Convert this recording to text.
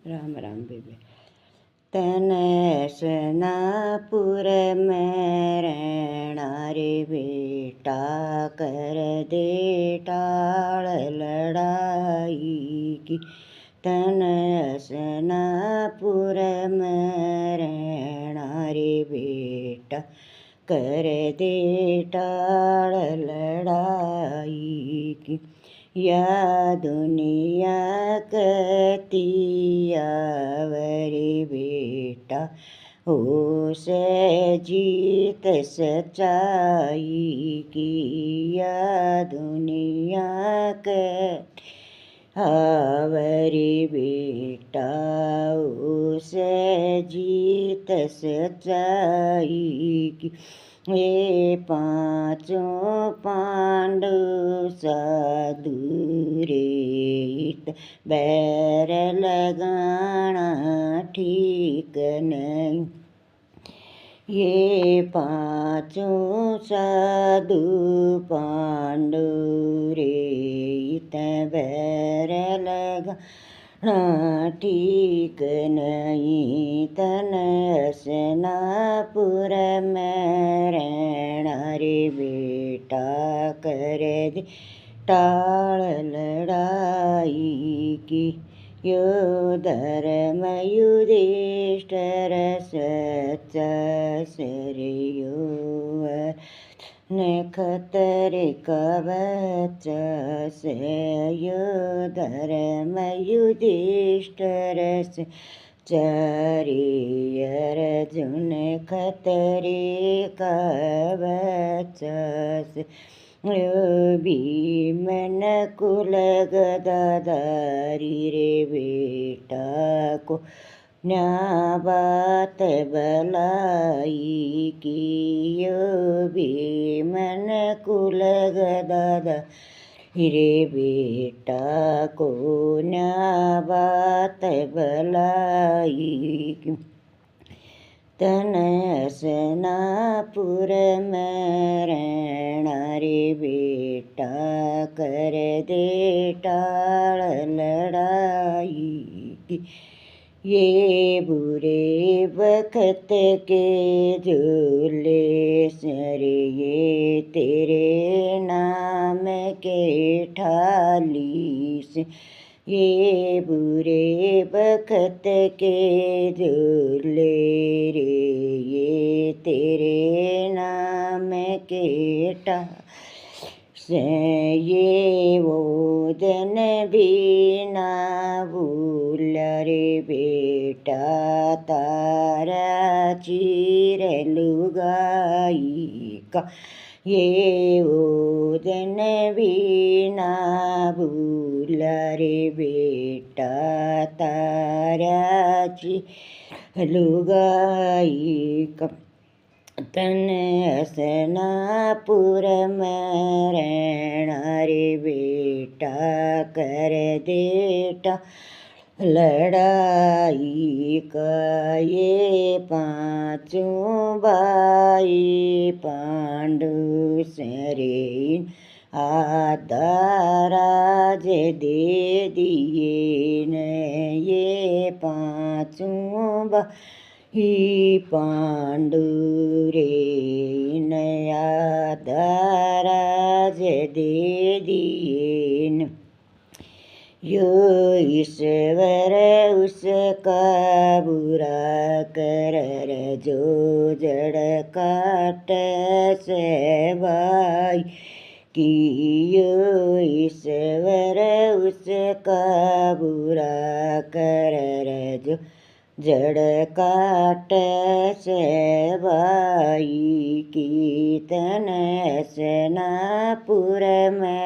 राम राम बेबे। तनसनापुर में रहना रे बेटा, कर दे टाल लड़ाई की। तनसनापुर में रहना रे बेटा, कर दे टाल लड़ाई की। या दुनिया कहती आवरे बेटा, हो से जीत सच्चाई की। या दुनिया कहती आवरे बेटा, हो से जीत सच्चाई की। ये पांचों पांडु साधु रे, बैर लगाना ठीक नहीं। ये पांचों साधु पांडु रे, बैर लगाना ठीक नहीं। तनसनापुर में रहना रे बेटा, कर दे टाल लड़ाई की। यो धर्म युधिष्ठिर सच्चा सरयो, ने खतरे का बच्चा से। यो धर्म युधिष्ठिर चारी अर्जुन खतरे का बच्चा से। भीमन कुल गदाधारी रे बेटा, को न्या बात भलाई की। भीमन कुल गदाधारी रे बेटा, को न्या बात भलाई की। तनसनापुर में रहना रे बेटा, कर दे टाल लड़ाई की। ये बुरे वक्त के झूले सरे, ये तेरे नाम के ठाली से। ये बुरे वक्त के झूले रे, ये तेरे नाम के से। ये वो दिन भी ना भूल रे बेटा, तारा चीर लुगाई का। ये वो दिन भी ना भूल रे बेटा, तारा चीर लुगाई का। तनसनापुर में रहना रे बेटा, कर दे टाल लड़ाई का। ये पांचों भाई पांडु सरे, आधा राज दे दिए न। ये पांचों भाई पांडु रे, नया राज दे दिए न। यो ईश्वर उसका बुरा कर, जो जड़ काट से भाई की। यो ईश्वर उसका बुरा कर, जो जड़ काट से भाई की। तनसनापुर में